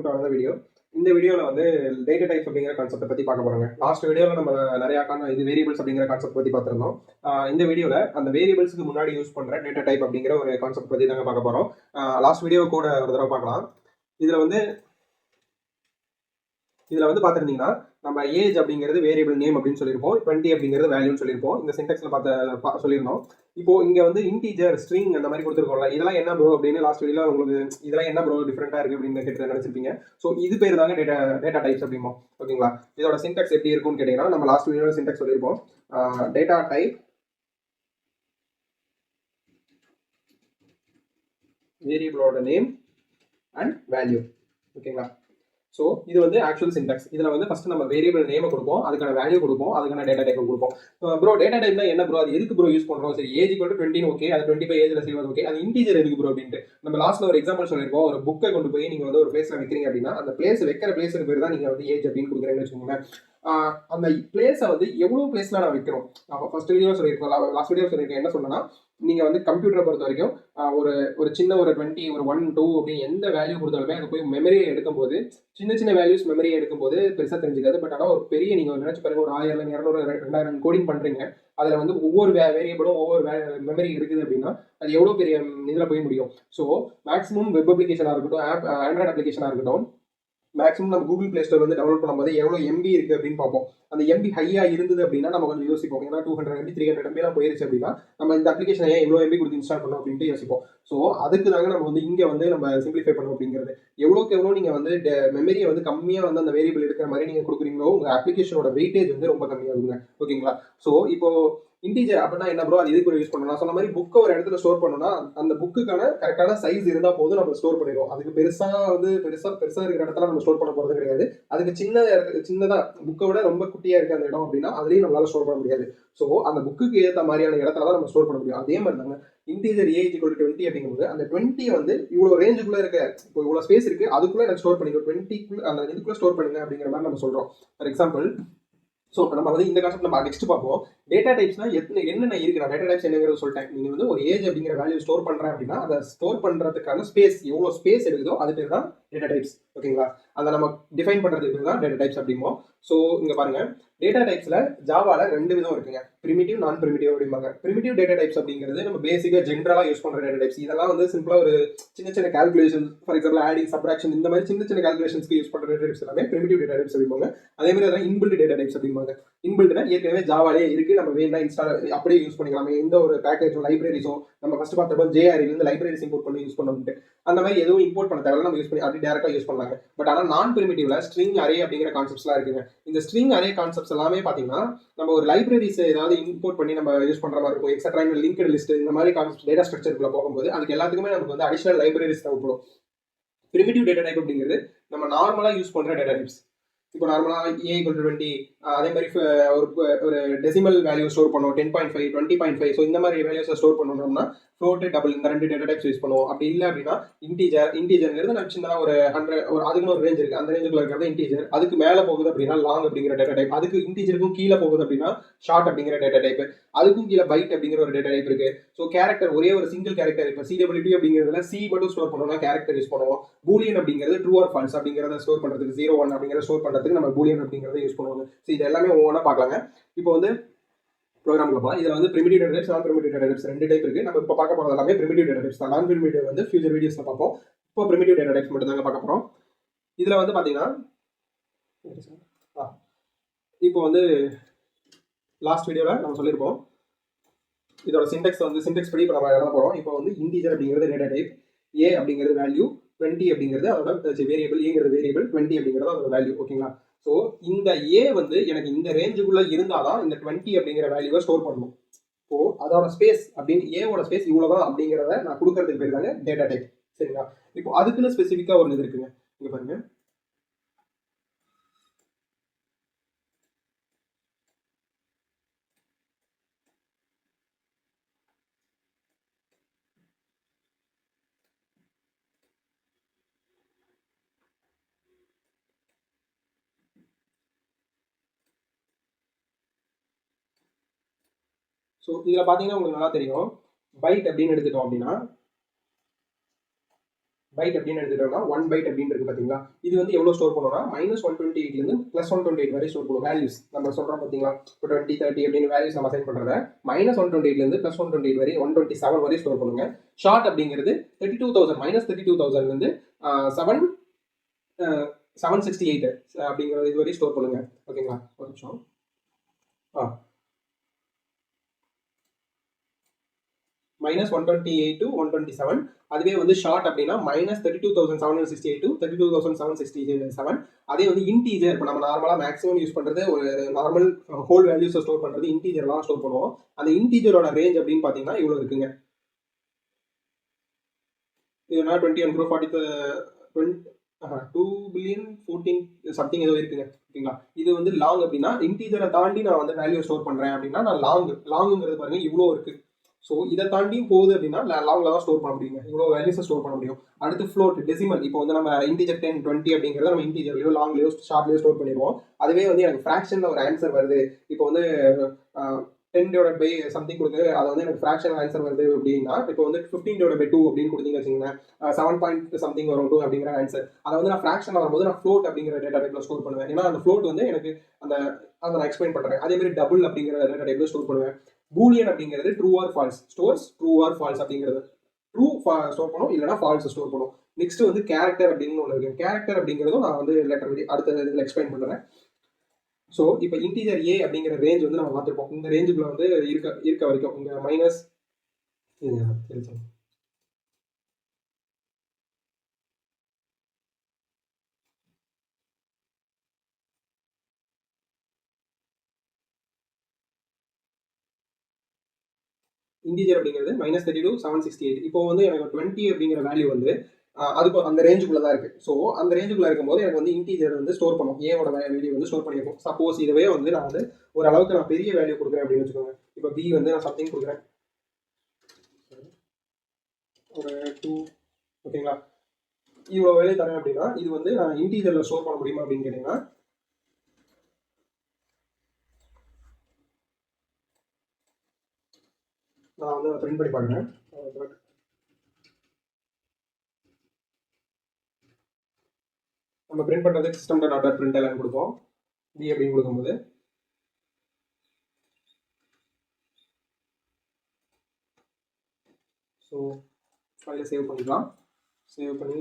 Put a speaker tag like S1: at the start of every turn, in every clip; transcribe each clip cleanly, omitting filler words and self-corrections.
S1: To another video. இந்த வீடியோவில் வந்து டேட்டா டைப்ஸ் அப்படிங்கிற கான்செப்ட்டை பற்றி பார்க்க போகிறோங்க. லாஸ்ட் வீடியோவில் நம்ம நிறையா இது வேரியபிள்ஸ் அப்படிங்கிற கான்செப்ட் பற்றி பார்த்துருந்தோம். இந்த வீடியோவில் அந்த வேரியபிள்ஸுக்கு முன்னாடி யூஸ் பண்ணுற டேட்டா டைப் அப்படிங்கிற ஒரு கான்செப்ட் பற்றி தாங்க பார்க்க போகிறோம். லாஸ்ட் வீடியோ கூட ஒரு தடவை பார்க்கலாம். இதில் வந்து பார்த்துருந்தீங்கன்னா நம்ம ஏஜ் அப்படிங்கிறது வேரியபிள் நேம் அப்படின்னு சொல்லியிருப்போம், 20 அப்படிங்கிறது வேல்யூன்னு சொல்லியிருப்போம். இந்த சின்டெக்ஸில் சொல்லியிருந்தோம். இப்போ இங்கே வந்து இன்டீஜர், ஸ்ட்ரிங் அந்த மாதிரி கொடுத்துருக்கோம்ல, இதெல்லாம் என்ன ப்ரோ அப்படின்னு லாஸ்ட் வீடியோவில் உங்களுக்கு இதெல்லாம் என்ன ப்ரோ டிஃப்ரெண்ட்டாக இருக்குது அப்படின்னு கேட்டு நினச்சிருப்பீங்க. ஸோ இது பேர் தாங்க டேட்டா டைப்ஸ் அப்படிமோ. ஓகேங்களா, இதோட சின்டெக்ஸ் எப்படி இருக்கும்னு கேட்டிங்கன்னா நம்ம லாஸ்ட் வீடியோவில் சின்டெக்ஸ் சொல்லியிருப்போம். டேட்டா டைப் வேரியபிளோட நேம் அண்ட் வேல்யூ. ஓகேங்களா, ஸோ இது வந்து ஆக்சுவல் சின்டாக்ஸ். இதில் வந்து ஃபஸ்ட்டு நம்ம வேரியபிள் நேமை கொடுப்போம், அதுக்கான வேல்யூ கொடுப்போம், அதுக்கான டேட்டா டைப் கொடுப்போம். ப்ரோ டேட்டா டைப்னா என்ன ப்ரோ, அது எதுக்கு ப்ரோ யூஸ் பண்ணுறோம்? சரி, ஏஜ் ஈக்குவல் டு 20 ஓகே, அது 25 ஏஜில் செய்வது ஓகே, அது இன்டீஜர் எதுக்கு ப்ரோ அப்படின்ட்டு நம்ம லாஸ்ட்டில் ஒரு எக்ஸாம்பிள் சொல்லியிருக்கோம். ஒரு புக்கை கொண்டு போய் நீங்கள் வந்து ஒரு பிளேஸில் வைக்கிறீங்க அப்படின்னா அந்த வைக்கிற பிளேஸுக்கு பேர் தான் நீங்கள் வந்து ஏஜ் அப்படின்னு கொடுக்குறீங்கன்னு வச்சுக்கோங்களேன். அந்த பிளேஸை வந்து எவ்வளோ பிளேஸில் நான் வைக்கிறோம். ஃபர்ஸ்ட் வீடியோ சொல்லியிருக்கோம், லாஸ்ட் வீடியோ சொல்லியிருக்கேன். என்ன சொன்னேன்னா, நீங்கள் வந்து கம்ப்யூட்டரை பொறுத்த வரைக்கும் ஒரு சின்ன ஒரு 20 ஒரு 1 2 அப்படின்னு எந்த வேல்யூ கொடுத்தாலுமே அது போய் மெமரியை எடுக்கும்போது சின்ன வேல்யூஸ் மெமரியை எடுக்கும்போது பெருசாக தெரிஞ்சுக்காது. பட் ஆனால் ஒரு பெரிய நீங்கள் நினைச்சு பாருங்க, ஒரு 1000 200 2000 கோடிங் பண்ணுறீங்க, அதில் வந்து ஒவ்வொரு வேரியபிளும் ஒவ்வொரு மெமரி இருக்குது அப்படின்னா அது எவ்வளோ பெரிய இதில் போய் முடியும். ஸோ மேக்ஸிமம் வெப் அப்ளிகேஷனாக இருக்கட்டும், ஆண்ட்ராய்டு அப்ளிகேஷனாக இருக்கட்டும், மேக்ஸிமம் நம்ம கூகுள் பிளே ஸ்டோர் வந்து டவுன்லோட் பண்ணும்போது எவ்வளோ எம்பி இருக்குது அப்படின்னு பார்ப்போம். அந்த எம்பி ஹையாக இருந்தது அப்படின்னா நம்ம கொஞ்சம் யோசிப்போம். ஏன்னா 200 MB 300 MB போயிருச்சு அப்படின்னா நம்ம இந்த அப்ளிகேஷன் ஏன் இவ்வளோ எம்பி கொடுத்து இன்ஸ்டால் பண்ணோம் அப்படின்ட்டு யோசிப்போம். ஸோ அதுக்கு தாங்க நம்ம வந்து இங்கே வந்து நம்ம சிம்பிளிஃபை பண்ணோம் அப்படிங்கிறது. எவ்வளோக்கு எவ்வளோ நீங்கள் வந்து மெமரியை வந்து கம்மியாக வந்து அந்த வேரியபிள் எடுக்கிற மாதிரி நீங்கள் கொடுக்குறீங்களோ உங்கள் அப்ளிகேஷனோட வெயிட்டேஜ் வந்து ரொம்ப கம்மியாகுங்க. ஓகேங்களா, ஸோ இப்போ இன்டீஜர் அப்படின்னா என்ன ப்ரோ, அது எதுக்கு யூஸ் பண்ணணும்? நான் சொன்ன மாதிரி புக்கை ஒரு இடத்துல ஸ்டோர் பண்ணணும்னா அந்த புக்குக்கான கரெக்டான சைஸ் இருந்தால் போதும், நம்ம ஸ்டோர் பண்ணிடுவோம். அதுக்கு பெருசாக இருக்கிற இடத்துல நம்ம ஸ்டோர் பண்ண போகிறது கிடையாது. அதுக்கு சின்னதாக புக்கை விட ரொம்ப குட்டியாக இருக்க அந்த இடம் அப்படின்னா அதுலேயும் நம்மளால ஸ்டோர் பண்ண முடியாது. ஸோ அந்த புக்குக்கு ஏற்ற மாதிரியான இடத்துல தான் நம்ம ஸ்டோர் பண்ண முடியும். அதே மாதிரி தாங்க இன்டீஜர் ஏஜ் ஈக்குவல் டு 20 அப்படிங்கும்போது அந்த 20 வந்து இவ்வளோ ரேஞ்சுக்குள்ளே இருக்க, இப்போ இவ்வளோ ஸ்பேஸ் இருக்குது, அதுக்குள்ளே எனக்கு ஸ்டோர் பண்ணிக்கோ, 20 அந்த இதுக்குள்ளே ஸ்டோர் பண்ணுங்க அப்படிங்கிற மாதிரி நம்ம சொல்கிறோம். ஃபார் எக்ஸாம்பிள், ஸோ நம்ம வந்து இந்த கான்செப்ட் நம்ம நெக்ஸ்ட் பார்ப்போம். டேட்டா டைப்ஸ்னா என்னென்ன இருக்கு, நான் டேட்டா டைப்ஸ் என்னங்கிறது சொல்லிட்டேன். நீங்கள் வந்து ஒரு ஏஜ் அப்படிங்கிற வேல்யூ ஸ்டோர் பண்ணுறேன் அப்படின்னா அதை ஸ்டோர் பண்ணுறதுக்கான ஸ்பேஸ் எவ்வளோ ஸ்பேஸ் எடுக்குதோ அது பேர் தான் டேட்டா டைப்ஸ். ஓகேங்களா, அதை நம்ம டிஃபைன் பண்ணுறதுக்கு பேர் தான் டேட்டா டைப்ஸ் அப்படிமோ. ஸோ இங்கே பாருங்க, டேட்டா டைப்ஸில் ஜாவாவில் 2 விதம் இருக்குங்க, பிரிமிட்டிவ், நான் பிரிமிட்டிவ் அப்படிம்பாங்க. பிரிமிட்டிவ் டேட்டா டைப்ஸ் அப்படிங்கிறது நம்ம பேசிக்காக ஜென்ரலாக யூஸ் பண்ணுற டேட்டா டைப்ஸ். இதெல்லாம் வந்து சிம்பிளாக ஒரு சின்ன calculation, for example adding, subtraction, இந்த மாதிரி சின்ன கால்குலேஷன்ஸ்க்கு யூஸ் பண்ணுற டேட்டா டைப்ஸ் எல்லாமே பிரிமிட்டிவ் டேட்டா டைப்ஸ் அப்படிம்பாங்க. அதே மாதிரி அதெல்லாம் இன்பில்ட் டேட்டா டைப்ஸ் அப்படிம்பாங்க. இன்பில்ட்னா ஏற்கனவே ஜாவாலே இருக்கு, நம்ம வேணா இன்ஸ்டால் அப்படியே யூஸ் பண்ணிக்கலாம். எந்த ஒரு பேக்கேஜோ லைப்ரரிஸோ நம்ம ஃபர்ஸ்ட் பார்த்தப்போ ஜேஆர்இலேருந்து லைப்ரரிஸ் இம்போர்ட் பண்ணி யூஸ் பண்ணோம்ட்டு அந்த மாதிரி எதுவும் இம்போர்ட் பண்ண தேவை, நம்ம யூஸ் பண்ணி அப்படி டேரக்டாக யூஸ் பண்ணலாங்க. பட் ஆனால் நான் பிரிமிட்டிவ்ல ஸ்ட்ரிங் அரே அப்படிங்கிற கான்செப்ட்ஸ்லாம் இருக்குங்க. இந்த ஸ்ட்ரிங் அரே கான்செப்ட்ஸ் எல்லாமே பார்த்தீங்கன்னா நம்ம ஒரு லைப்ரரிஸ் ஏதாவது இம்போர்ட் பண்ணி நம்ம யூஸ் பண்ணுற மாதிரி இருக்கும். எக்ஸட்ரா லிங்க்டு லிஸ்ட் இந்த மாதிரி கான்செப்ட் டேட்டா ஸ்ட்ரக்சருக்குள்ள போகும்போது அதுக்கு எல்லாத்துக்குமே நமக்கு வந்து அடிஷனல் லைப்ரரிஸ் தேவைப்படும். பிரிமிட்டிவ் டேட்டா டைப் அப்படிங்கிறது நம்ம நார்மலாக யூஸ் பண்ணுற டேட்டா டைப்ஸ். இப்போ நார்மலாக ஏ ஈக்குவல் டு 20, அதே மாதிரி ஒரு டெசிமல் வேல்யூ ஸ்டோர் பண்ணுவோம், 10.5 20.5. ஸோ இந்த மாதிரி வேல்யூஸை ஸ்டோர் பண்ணணும்னா ஃப்ளோட், டபுள், இந்த 2 டேட்டா டைப்ஸ் யூஸ் பண்ணுவோம். அப்படி இல்லை அப்படின்னா இன்டீஜர்ங்கிறது நம்ம சின்னதாக ஒரு 100 அதுக்குன்னு ஒரு ரேஞ்ச் இருக்குது, அந்த ரேஞ்சுக்குள்ள இருக்கிறது இன்டீஜர். அதுக்கு மேலே போகுது அப்படின்னா லாங் அப்படிங்கிற டேட்டா டைப். அதுக்கு இன்டீஜருக்கும் கீழே போகுது அப்படின்னா ஷார்ட் அப்படிங்கிற டேட்டா டைப். அதுக்கும் கீழே பைட் அப்படிங்கிற ஒரு டேட்டா டைப் இருக்கு. ஸோ கேரக்டர், ஒரே ஒரு சிங்கிள் கேரக்டர். இப்போ சிடபிள்யூடி அப்படிங்கிறதுல சி மட்டும் ஸ்டோர் பண்ணோம்னா கேரக்டர் யூஸ் பண்ணுவோம். பூலியன் அப்படிங்கிறது ட்ரூ ஆர் ஃபால்ஸ் அப்படிங்கிறத ஸ்டோர் பண்ணுறதுக்கு, 0 1 அப்படிங்கிறத ஸ்டோர் பண்ணுறதுக்கு நம்ம பூலியன் அப்படிங்கிறத யூஸ் பண்ணுவாங்க. ஸோ இது எல்லாமே ஒவ்வொன்றா பார்க்கலாங்க. இப்போ வந்து ப்ரோக்ராம்ல போகலாம். இதில் வந்து பிரிமிட்டிவ் டேட்டா டைப்ஸ், நான் பிரிமிட்டிவ் டேட்டா டைப்ஸ் 2 டைப் இருக்குது. நம்ம இப்போ பார்க்க போகிறது எல்லாமே பிரிமிட்டிவ் டேட்டா டைப்ஸ் தான். நான் பிரிமிட்டிவ் வந்து ஃபியூச்சர் வீடியோஸில் பார்ப்போம். இப்போ பிரிமிட்டிவ் டேட்டா டைப்ஸ் மட்டும் தாங்க பார்க்க போகிறோம். இதில் வந்து பார்த்தீங்கன்னா இப்போ வந்து லாஸ்ட் வீடியோவில் நம்ம சொல்லியிருப்போம் இதோட சின்டெக்ஸ் படி இப்போ நம்ம எழுத போகிறோம். இப்போ வந்து இன்டீஜர் அப்படிங்கிறது டேட்டா டைப், ஏ அப்படிங்கிறது வேல்யூ, 20 அப்படிங்கிறது அதோட வேரியபிள், ஏங்கிறது வேரியபிள், 20 அப்படிங்கிறது அதோட வேல்யூ. ஓகேங்களா, ஸோ இந்த ஏ வந்து எனக்கு இந்த ரேஞ்சுக்குள்ள இருந்தாதான் இந்த 20 அப்படிங்கிற வேல்யூவை ஸ்டோர் பண்ணணும். ஸோ அதோட ஸ்பேஸ் அப்படின்னு ஏவோட ஸ்பேஸ் இவ்வளோதான் அப்படிங்கிறத நான் கொடுக்கறதுக்கு பேர் தாங்க டேட்டா டைப். சரிங்களா, இப்போ அதுக்குன்னு ஸ்பெசிஃபிக்காக ஒரு இது இருக்குங்க. இங்கே பாருங்க, ஸோ இதில் பார்த்தீங்கன்னா உங்களுக்கு நல்லா தெரியும், பைட் அப்படின்னு எடுத்துட்டோம் அப்படின்னா பைட் அப்படின்னு எடுத்துக்கிட்டோம்னா 1 பைட் அப்படின்னு இருக்கு பார்த்தீங்களா, இது வந்து எவ்வளோ ஸ்டோர் பண்ணோம்னா -128லேருந்து +128 வரை ஸ்டோர் பண்ணுவோம். வேல்யூஸ் நம்ம சொல்கிறோம் பார்த்தீங்களா, இப்போ 20 30 அப்படின்னு வேல்யூஸ் நம்ம அசைன் பண்ணுறத -128லேருந்து +128 வரை 127 வரை ஸ்டோர் பண்ணுங்க. ஷார்ட் அப்படிங்கிறது 32,000 -32,000லேருந்து 768 அப்படிங்கிற இது வரை ஸ்டோர் பண்ணுங்க. ஓகேங்களா, ஒரு நிமிஷம். -128 to 127. அதுவே வந்து ஷார்ட் அப்படின்னா -32,768 to 32,767. அதே வந்து இன்டீஜர், இப்போ நம்ம நார்மலாக மேக்ஸிமம் யூஸ் பண்ணுறது ஒரு நார்மல் ஹோல் வேல்யூஸை ஸ்டோர் பண்ணுறது இன்டீஜர்லாம் ஸ்டோர் பண்ணுவோம். அந்த இன்டீஜரோட ரேஞ்ச் அப்படின்னு பார்த்தீங்கன்னா இவ்வளோ இருக்குங்க. இதுனா 21 crore 2 பில்லியன் 14 சம்திங் ஏதோ இருக்குங்க. ஓகேங்களா, இது வந்து லாங் அப்படின்னா இன்டீஜரை தாண்டி நான் வந்து வேல்யூ ஸ்டோர் பண்ணுறேன் அப்படின்னா நான் லாங்குங்கிறது பாருங்க இவ்வளோ இருக்கு. ஸோ இதை தாண்டியும் போகுது அப்படின்னா லாங்கில் தான் ஸ்டோர் பண்ண முடியுங்க, இவ்வளோ வேல்யூஸை ஸ்டோர் பண்ண முடியும். அடுத்து ஃப்ளோட் டெசிமல், இப்போ வந்து நம்ம இன்டீஜர் 10 20 அப்படிங்கிறத நம்ம இன்டீஜர்லையோ லாங்லையோ ஷார்ட்லையோ ஸ்டோர் பண்ணிடுவோம். அதுவே வந்து எனக்கு ஃப்ராக்ஷனில் ஒரு ஆன்சர் வருது, இப்போ வந்து 10/by சம்திங் கொடுத்து அதை வந்து எனக்கு ஃப்ராக்ஷனல் ஆன்சர் வருது அப்படின்னா, இப்போ வந்து 15/2 அப்படின்னு கொடுத்தீங்க வச்சுங்களேன், 7 பாயிண்ட் சம்திங் வரும் 2 அப்படிங்கிற ஆன்சர். அதை வந்து நான் ஃப்ராக்ஷன் வரும்போது நான் ஃப்ளோட் அப்படிங்கிற டேட்டா டைப்ல ஸ்டோர் பண்ணுவேன். ஏன்னா அந்த ஃப்ளோட் வந்து எனக்கு அந்த அதை நான் எக்ஸ்பிளைன் பண்ணுறேன். அதே மாதிரி டபுள் அப்படிங்கிற டேட்டா டைப்ல ஸ்டோர் பண்ணுவேன். பூலியன் அப்படிங்கிறது true or falls, stores true or falls அப்படிங்கிறது ட்ரூ ஸ்டோர் பண்ணும், இல்லைனா ஃபால்ஸ் ஸ்டோர் பண்ணும். நெக்ஸ்ட் வந்து கேரக்டர் அப்படின்னு ஒன்று இருக்கு. கேரக்டர் அப்படிங்கிறதும் நான் வந்து அடுத்த இதில் எக்ஸ்பிளைன் பண்ணுறேன். ஸோ இப்போ இன்டீஜர் ஏ அப்படிங்கிற ரேஞ்ச் வந்து நம்ம பார்த்துருப்போம். இந்த ரேஞ்சுக்குள்ள வந்து இருக்க வரைக்கும் இங்கே மைனஸ் இன்டீஜர் அப்படிங்கிறது -32,768. இப்போ வந்து எனக்கு 20 அப்படிங்கிற வேல்யூ வந்து அதுக்கு அந்த ரேஞ்சுக்குள்ள தான் இருக்கு. ஸோ அந்த ரேஞ்சுக்குள்ள இருக்கும்போது எனக்கு வந்து இன்டீஜர் வந்து ஸ்டோர் பண்ணும், ஏவோட வேல்யூ வந்து ஸ்டோர் பண்ணியிருக்கும். சப்போஸ் இதுவே வந்து நான் வந்து ஒரு அளவுக்கு நான் பெரிய வேல்யூ கொடுக்குறேன் அப்படின்னு வச்சுக்கோங்க. இப்போ பி வந்து நான் சம்திங் கொடுக்குறேன் ஒரு 2, ஓகேங்களா, இவ்வளோ வேல்யூ தரேன் அப்படின்னா இது வந்து நான் இன்டீஜரில் ஸ்டோர் பண்ண முடியுமா அப்படின்னு கேட்டிங்கன்னா நான் வந்து பிரிண்ட் பண்ணி பார்க்குறேன். நம்ம பிரிண்ட் பண்ணுறது system.out.println கொடுப்போம். பி அப்படின்னு கொடுக்கும்போது ஸோ ஃபைலை சேவ் பண்ணிக்கலாம். சேவ் பண்ணி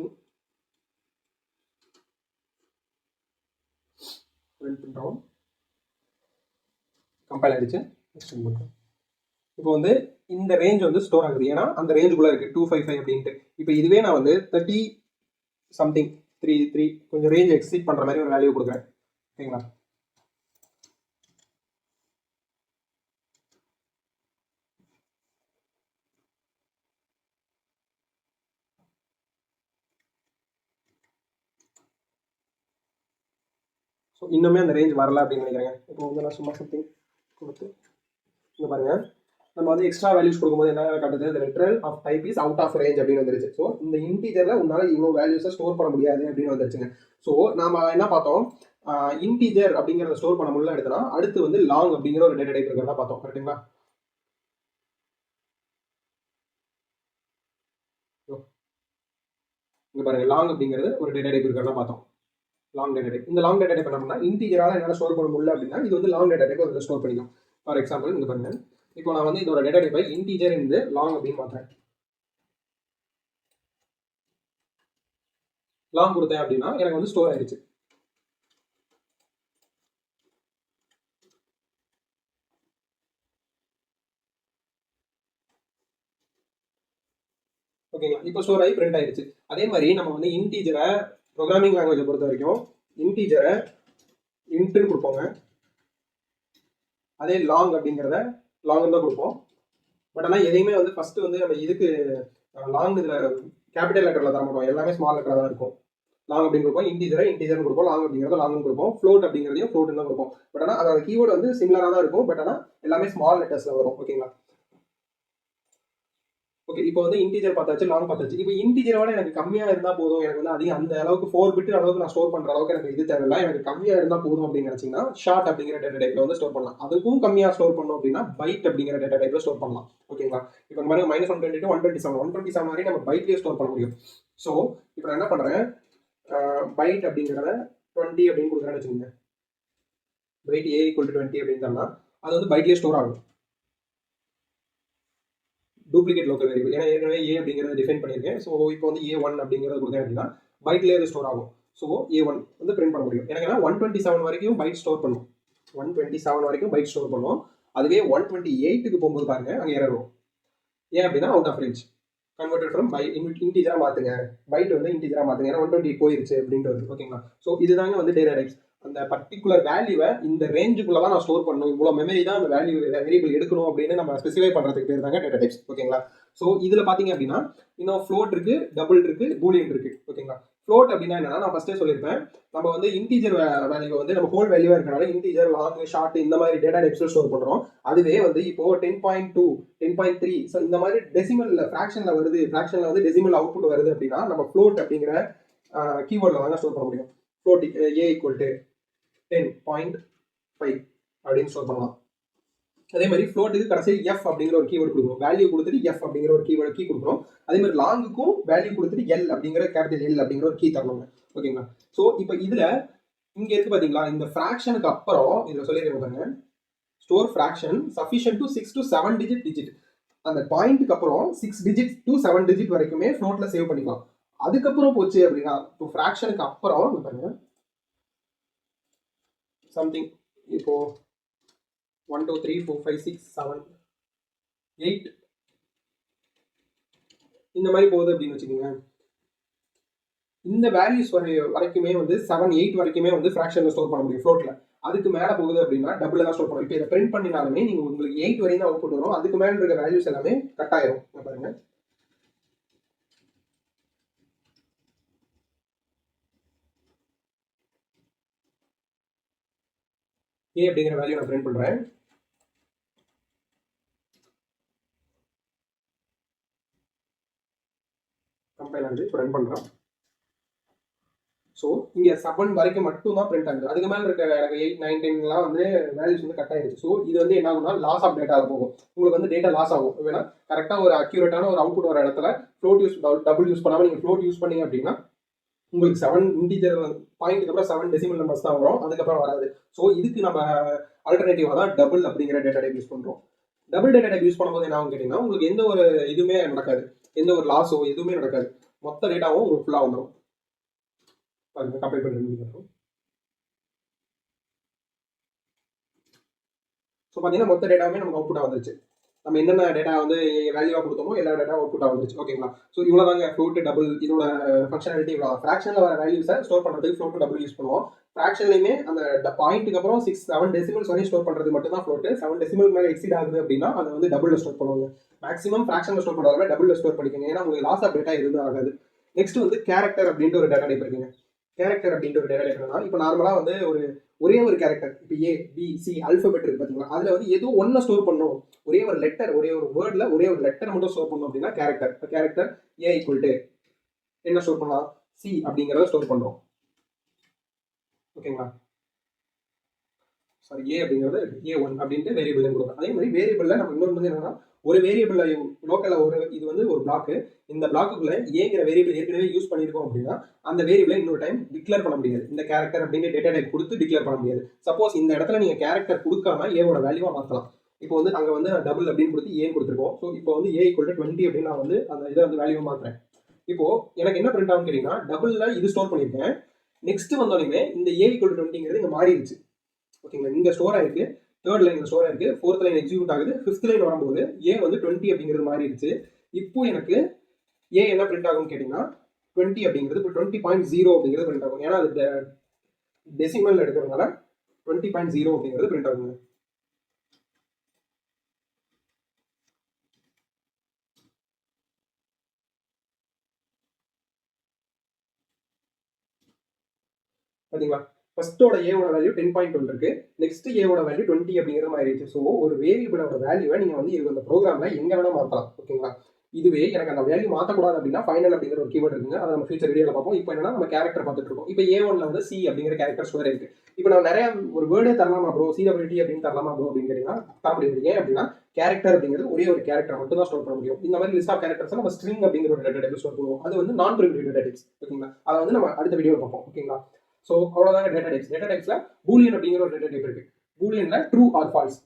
S1: பிரிண்ட் பண்ணுறோம். கம்பைல் ஆகிடுச்சு. இப்போ வந்து இந்த ரேஞ்ச் வந்து ஸ்டோர் ஆகுது, ஏன்னா அந்த ரேஞ்சுக்குள்ளே இருக்குது 255 அப்படின்ட்டு. இப்போ இதுவே நான் வந்து 30 சம்திங் 3 கொஞ்சம் ரேஞ்ச் எக்ஸீட் பண்ணுற மாதிரி ஒரு வேல்யூ கொடுக்குறேன். ஓகேங்களா, ஸோ இன்னுமே அந்த ரேஞ்ச் வரல அப்படின்னு நினைக்கிறேன். இப்போ வந்து நான் சும்மா சம்திங் கொடுத்து இங்கே பாருங்கள், நம்ம வந்து எக்ஸ்ட்ரா வேல்யூஸ் கொடுக்கும்போது என்ன காட்டுது, the literal of type is out of range அப்படின்னு வந்துருச்சு. ஸோ இந்த இன்டீஜரில் உன்னால் இவ்வளோ வேல்யூஸை ஸ்டோர் பண்ண முடியாது அப்படின்னு வந்துருச்சுங்க. ஸோ நம்ம என்ன பார்த்தோம், இன்டீஜர் அப்படிங்கிறத ஸ்டோர் பண்ண முடியல எடுத்தனா அடுத்து வந்து லாங் அப்படிங்கிற ஒரு டேட்டா டைப் இருக்கிறதா பார்த்தோம். கரெக்டுங்களா, இங்கே பாருங்கள் லாங் அப்படிங்கிறது ஒரு டேட்டா டைப் இருக்கிறதா பார்த்தோம். லாங் டேட்டா டைப், இந்த லாங் டேட்டா டைப் என்ன பண்ணால் இன்டீஜரால் என்னால் ஸ்டோர் பண்ண முடியல அப்படின்னா இது வந்து லாங் டேட்டா டைப் அதில் ஸ்டோர் பண்ணிக்கும். ஃபார் எக்ஸாம்பிள் இங்கே பாருங்கள், இப்போ நான் வந்து இதோட டேட்டா டைப்பை இன்டீஜர் இந்த லாங் அப்படின்னு மாற்றுறேன். லாங் கொடுத்தேன் அப்படின்னா எனக்கு வந்து ஸ்டோர் ஆயிடுச்சு. ஓகேங்களா, இப்போ ஸ்டோர் ஆகி பிரிண்ட் ஆயிடுச்சு. அதே மாதிரி நம்ம வந்து இன்டீஜரை ப்ரோக்ராமிங் லாங்குவேஜை பொறுத்த வரைக்கும் இன்டீஜரை இன்ட்னு கொடுப்போங்க. அதே லாங் அப்படிங்கிறத லாங் தான் கொடுப்போம். பட் ஆனால் எதையுமே வந்து ஃபர்ஸ்ட் வந்து நம்ம இதுக்கு லாங் இதில் கேபிட்டல் லெட்டரில் தர மாட்டோம், எல்லாமே ஸ்மால் லெட்டராக தான் இருக்கும். லாங் அப்படின்னு கொடுப்போம், இன்டீஜர்னு கொடுப்போம், லாங் அப்படிங்கிறத லாங்னு கொடுப்போம், ஃப்ளோட் அப்படிங்கிறதையும் ஃப்ளோட்னு தான் கொடுப்போம். பட் ஆனால் அதோட கீவேர்டு வந்து சிமிலராக தான் இருக்கும், பட் ஆனால் எல்லாமே ஸ்மால் லெட்டர்ஸில் வரும். ஓகேங்களா, ஓகே, இப்போ வந்து இன்டீஜர் பார்த்தாச்சு, லாங் பார்த்தாச்சு. இப்போ இன்டீஜரோட எனக்கு கம்மியாக இருந்தால் போதும், எனக்கு வந்து அதிகம் அந்த அளவுக்கு 4 பிட் அளவுக்கு நான் ஸ்டோர் பண்ணுற அளவுக்கு எனக்கு இது தேவையில்லை, எனக்கு கம்மியாக இருந்தால் போதும் அப்படின்னு நினச்சிங்கன்னா ஷார்ட் அப்படிங்கிற டேட்டா டைப்பில் வந்து ஸ்டோர் பண்ணலாம். அதுக்கும் கம்மியாக ஸ்டோர் பண்ணணும் அப்படின்னா பைட் அப்படிங்கிற டேட்டா டைப்பில் ஸ்டோர் பண்ணலாம். ஓகேங்களா, இப்போ மாதிரி -128 to 127 வரை நம்ம பைட்லேயே ஸ்டோர் பண்ண முடியும். ஸோ இப்போ நான் என்ன பண்ணுறேன், பைட் அப்படிங்கிறத 20 அப்படின்னு கொடுக்குறேன்னு வச்சுக்கோங்க. பைட் ஏ ஈக்குவல் டு 20 அப்படின்னு தரலாம். அது வந்து பைட்லேயே ஸ்டோர் ஆகும், டூப்ளிகேட் லோக்கல் வேரியபிள். ஏன்னா ஏற்கனவே ஏ அப்படிங்கிறத டிஃபைன் பண்ணியிருக்கேன். ஸோ இப்போ வந்து A1 அப்படிங்கிறத கொடுத்தேன் அப்படின்னா பைட்லேயே அது ஸ்டோர் ஆகும். ஸோ A1 வந்து பிரிண்ட் பண்ண முடியும். எனக்கு 127 வரைக்கும் பைட் ஸ்டோர் பண்ணும், 127 வரைக்கும் பைட் ஸ்டோர் பண்ணும். அதுவே 128க்கு போகும்போது பாருங்க அங்கே எரர் வரும். ஏன் அப்படின்னா out of range, converted from by இன்டிஜரா மாத்துங்க, பைட் வந்து இன்டிஜரா மாத்துங்க, ஏன்னா 128 போயிருச்சு அப்படின்றது. ஓகேங்களா? ஸோ இதுதாங்க வந்து டேட்டா டைப்ஸ். அந்த பர்டிகுலர் வேல்யூவை இந்த ரேஞ்சுக்குள்ள தான் நான் ஸ்டோர் பண்ணணும், இவ்வளோ மெமரி தான் அந்த வேல்யூ வேரியபிள் எடுக்கணும் அப்படின்னு நம்ம ஸ்பெசிஃபை பண்ணுறதுக்கு பேர் தாங்க டேட்டா டைப்ஸ். ஓகேங்களா? ஸோ இதில் பார்த்தீங்க அப்படின்னா இன்னும் ஃப்ளோட் இருக்கு, டபுள் இருக்கு, பூலியன் இருக்கு. ஓகேங்களா? ஃப்ளோட் அப்படின்னா என்னன்னா, நான் ஃபர்ஸ்டே சொல்லியிருப்பேன், நம்ம வந்து இன்டீஜர் வேல்யூ வந்து நம்ம ஹோல் வேல்யூவா இருக்கனால இன்டீஜர், லாங், ஷார்ட் இந்த மாதிரி டேட்டா டைப்ஸ்ல ஸ்டோர் பண்றோம். அதுவே வந்து இப்போ 10.2, 10.3 ஸோ இந்த மாதிரி டெசிமல் ஃபிராக்ஷன்ல வருது, ஃபிராக்ஷன்ல வந்து டெசிமல் அவுட்புட் வருது அப்படின்னா நம்ம ஃப்ளோட் அப்படிங்கிற கீவேர்ட்ல தாங்க ஸ்டோர் பண்ண முடியும். ஃப்ளோட் ஏ ஈக்குவல் டு 10.5 அப்படின்னு ஸ்டோர் பண்ணலாம். அதே மாதிரி ஃப்ளோட்டுக்கு கடைசி எஃப் அப்படிங்கிற ஒரு கீவேர்டு கொடுக்கணும், வேல்யூ கொடுத்துட்டு எஃப் அப்படிங்கிற ஒரு கீவேர்டு கீ கொடுக்கணும். அதே மாதிரி லாங்குக்கும் வேல்யூ கொடுத்துட்டு எல் அப்படிங்கிற கேபிட்டல் எல் அப்படிங்கிற ஒரு கீ தரணுங்க. ஓகேங்களா? ஸோ இப்போ இதுல இங்க இருக்கு பாத்தீங்களா, இந்த ஃபிராக்ஷனுக்கு அப்புறம் இதுல சொல்லிருக்காங்க பாருங்க, store fraction sufficient to 6 to 7 digit. அந்த பாயிண்ட்டுக்கு அப்புறம் 6 டிஜிட் to 7 டிஜிட் வரைக்குமே ஃப்ளோட்ல சேவ் பண்ணிக்கலாம். அதுக்கப்புறம் போச்சு அப்படின்னா இப்போ ஃபிராக்ஷனுக்கு அப்புறம் பாருங்க சம்திங், இப்போ 1 2 3 4 5 6 7 8 இந்த மாதிரி போகுது அப்படின்னு வச்சுக்கோங்க. இந்த வேல்யூஸ் வரைக்குமே வந்து 7 8 வரைக்குமே வந்து ஃபிராக்ஷன்ல ஸ்டோர் பண்ண முடியும் ஃப்ளோட்ல. அதுக்கு மேல போகுது அப்படின்னா டபுள் தான் ஸ்டோர் பண்ணும். இப்போ இதை பிரிண்ட் பண்ணினாலுமே நீங்க உங்களுக்கு 8 வரையும் தான் அவுட்புட் வரும், அதுக்கு மேல இருக்க வேல்யூஸ் எல்லாமே கட் ஆயிரும். பாருங்க, ஏ அப்படிங்கிற வேல்யூ நான் பிரிண்ட் பண்றேன். கம்பைல் ஆகுது, இப்போ ரன் பண்றோம். ஸோ இங்கே 7 வரைக்கும் மட்டும் தான் பிரிண்ட் ஆகுது, அதுக்கு மேலே இருக்க எனக்கு 8 9 10 வந்து வேல்யூஸ் வந்து கட் ஆயிடுச்சு. ஸோ இது வந்து என்ன ஆகும்னா லாஸ் ஆஃப் டேட்டாவில் போகும், உங்களுக்கு வந்து டேட்டா லாஸ் ஆகும். வேணா கரெக்டாக ஒரு அக்யூரேட்டான ஒரு அவுட்புட் வர இடத்துல ஃப்ளோட் யூஸ் டபுள் யூஸ் பண்ணாமல் நீங்கள் ஃப்ளோட் யூஸ் பண்ணீங்க அப்படின்னா உங்களுக்கு 7 இன்டிஜர் பாயிண்ட்டுக்கு அப்புறம் 7 டெசிமல் நம்பர்ஸ் தான் வரும், அதுக்கப்புறம் வராது. ஸோ இதுக்கு நம்ம ஆல்டர்னேட்டிவாக தான் டபுள் அப்படிங்கிற டேட்டா டைப் யூஸ் பண்ணுறோம். டபுள் டேட்டா டைப் யூஸ் பண்ணும்போது என்ன ஆகும் கேட்டிங்கன்னா, உங்களுக்கு எந்த ஒரு இதுவுமே நடக்காது, எந்த ஒரு லாஸோ எதுவுமே நடக்காது, மொத்த டேட்டாவும் உங்களுக்கு ஃபுல்லாக வந்துடும். பாருங்க, கம்பைல் பண்ணி ஸோ பார்த்தீங்கன்னா மொத்த டேட்டாவுமே நமக்கு அவுட்புட்டாக வந்துருச்சு. நம்ம என்னென்ன டேட்டா வந்து வேல்யூவாக கொடுத்தோமோ எல்லா டேட்டா அவுட்புட்டாக வந்துருச்சு. ஓகேங்களா? ஸோ இவ்வளோ தாங்க ஃப்ளோட் டபுள், இதோட ஃபங்க்ஷனாலிட்டி இவ்வளோ. ஃப்ராக்ஷனில் வர வேல்யூஸை ஸ்டோர் பண்ணுறதுக்கு ஃப்ளோட் டபுள் யூஸ் பண்ணுவோம். ஃப்ராக்ஷன்லையுமே அந்த பாயிண்ட்டுக்கு அப்புறம் 6 7 டெசிமல்ஸ் வரையும் ஸ்டோர் பண்ணுறது மட்டும் தான் ஃப்ளோட். 7 டெசிமல் மேலே எக்ஸிட் ஆகுது அப்படின்னா அதை வந்து டபுள் ஸ்டோர் பண்ணுவாங்க. மேக்ஸிமம் ஃப்ராக்ஷனில் ஸ்டோர் பண்ணுறத டபுள் ஸ்டோர் பண்ணிக்கோங்க, ஏன்னா உங்களுக்கு லாஸ் ஆஃப் டேட்டா எதுவுமே ஆகாது. நெக்ஸ்ட் வந்து கேரக்டர் அப்படின்ட்டு ஒரு டேட்டா டைப் இருக்குங்க. கேரக்டர் அப்படின்ற ஒரு டேட்டா டைப் என்னன்னா, இப்போ நார்மலாக வந்து ஒரே ஒரு கேரக்டர், இப்போ ஏ பி சி அல்பபெட் இருக்கு பார்த்தீங்களா, அதில் வந்து ஏதோ ஒன்று ஸ்டோர் பண்ணும், ஒரே ஒரு லெட்டர், ஒரே ஒரு வேர்டில் ஒரே ஒரு லெட்டர் மட்டும் ஸ்டோர் பண்ணும் அப்படின்னா கேரக்டர். இப்போ கேரக்டர் ஏ ஈக்குவல் டு என்ன ஸ்டோர் பண்ணலாம், சி அப்படிங்கிறத ஸ்டோர் பண்ணுறோம். ஓகேங்களா? சாரி, ஏ அப்படிங்கிறது A1 அப்படின்ட்டு வேரியபிள் கொடுக்கும். அதே மாதிரி வேரியபிளில் நம்ம இன்னொரு வந்து என்னன்னா, ஒரு வேரியபிளில் லோக்கலில் ஒரு இது வந்து ஒரு பிளாக்கு, இந்த பிளாக்குக்குள்ள ஏங்கிற வேரியபிள் ஏற்கனவே யூஸ் பண்ணியிருக்கோம் அப்படின்னா அந்த வேரியபிளை இன்னொரு டைம் டிக்ளேர் பண்ண முடியாது. இந்த கேரக்டர் அப்படிங்கிற டேட்டா டைப் கொடுத்து டிக்ளேர் பண்ண முடியாது. சப்போஸ் இந்த இடத்துல நீங்கள் கேரக்டர் கொடுக்காம ஏவோட வேல்யூவாக மாற்றலாம். இப்போ வந்து அங்கே வந்து டபுள் அப்படின்னு கொடுத்து ஏன்னு கொடுத்துருக்கோம். ஸோ இப்போ வந்து ஏ ஈக்குவல் டு 20 அப்படின்னு நான் வந்து அந்த இதை வந்து வேல்யூவாக மாற்றுறேன். இப்போ எனக்கு என்ன பிரிண்ட் ஆகும் கேட்டிங்கன்னா, டபுளில் இது ஸ்டோர் பண்ணியிருக்கேன், நெக்ஸ்ட் வந்தோடனே இந்த ஏ ஈக்குவல் டு 20ங்கிறது இங்கே மாறிடுச்சு. ஓகேங்களா? இங்க ஸ்டோர் ஆயிருக்கு, தேர்ட் லைன் ஸ்டோர் ஆயிருக்கு, ஃபோர்த் லைன் எக்ஸிக்யூட் ஆகுது, ஃபிஃப்த் லைன் வரும்போது ஏ வந்து 20 அப்படிங்கிறது மாறிடுச்சு. இப்போ எனக்கு ஏ என்ன பிரிண்ட் ஆகும்னு கேட்டிங்கன்னா 20 அப்படிங்கிறது இப்போ 20.0 அப்படிங்கிறது பிரிண்ட் ஆகும். ஏன்னா அது டெசிமல் எடுக்கிறதுனால 20.0 அப்படிங்கிறது பிரிண்ட் ஆகுங்க. பார்த்தீங்களா? ஃபர்ஸ்டோட ஏவோட வேல்யூ 10.1 இருக்கு, நெக்ஸ்ட் ஏவோட வேல்யூ 20 அப்படிங்கிறது மாறிடுச்சு. ஸோ ஒரு வேரியபிளோட வேல்யூவை நீங்கள் வந்து இது அந்த ப்ரோக்ராம்ல எங்கே வேணால் மாற்றலாம். ஓகேங்களா? இதுவே எனக்கு அந்த வேல்யூ மாற்றக்கூடாது அப்படின்னா ஃபைனல் அப்படிங்கிற ஒரு கீவேர்டு இருக்குங்க, அதை நம்ம ஃபியூச்சர் வீடியோவில் பார்ப்போம். இப்போ என்னன்னா நம்ம கேரக்டர் பார்த்துட்டு இருக்கோம். இப்போ A1ல வந்து சி அப்படிங்கிற கேரக்டர் ஸ்டோர் இருக்கு. இப்போ நான் நிறைய ஒரு வேர்டே தரலாமா ப்ரோ, CWT அப்படின்னு தரலாமா ப்ரோ அப்படின்னு கேட்டீங்கன்னா தர முடியாது. ஏன் அப்படின்னா கேரக்டர் அப்படிங்கிறது ஒரே ஒரு கேரக்டர் மட்டும் தான் ஸ்டோர் பண்ண முடியும். இந்த மாதிரி லிஸ்ட் ஆஃப் கேரக்டர்ஸ் நம்ம ஸ்ட்ரிங் அப்படிங்கிற ஒரு டேட்டா டைப் ஸ்டோர் பண்ணுவோம். அது வந்து நான் பிரிமிட்டிவ் டேட்டா டைப்ஸ். ஓகேங்களா, அதை வந்து நம்ம அடுத்த வீடியோவில் பார்ப்போம். ஓகேங்களா, ஸோ அவ்வளோதாங்க டேட்டா டைப்ஸ். டேட்டா டைப்ஸ்ல பூலியன் அப்படிங்கிற ஒரு டேட்டா டைப் இருக்கு. பூலியன்ல true or false,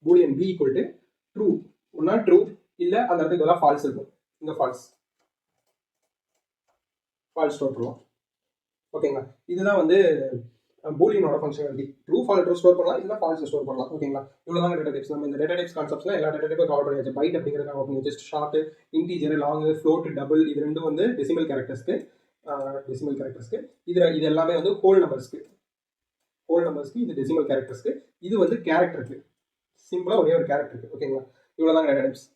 S1: Boolean b equal to true, ஒன்னா ட்ரூ இல்ல அந்த இடத்துக்கு பதிலாக ஃபால்ஸ் இருக்கும். இந்த ஃபால்ஸ் ஸ்டோர் பண்ணுவோம். ஓகேங்களா, இதுதான் வந்து பூலியனோட ஃபங்க்ஷனாலிட்டி. ட்ரூ ஸ்டோர் பண்ணலாம், இல்ல ஃபால்ஸ் ஸ்டோர் பண்ணலாம். ஓகேங்களா, இவ்வளவுதான் டேட்டா டைப்ஸ். நம்ம இந்த டேட்டா டைப்ஸ் கான்செப்ட்ஸ்ல எல்லா டேட்டா டைப்பும் கவர் பண்ணியாச்சு. பைட் அப்படிங்கிறது கவர் பண்ணி just short, integer, long, float, double, இது ரெண்டும் வந்து டெசிமல் கேரக்டர்ஸ்க்கு. இது எல்லாமே வந்து ஹோல் நம்பர்ஸ்க்கு. இது டெசிமல் கேரக்டர்ஸ்க்கு. இது வந்து கேரக்டருக்கு, சிம்பிளா ஒரே ஒரு கேரக்டருக்கு. ஓகேங்களா, இவ்வளவுதான் டேட்டா டைப்ஸ்.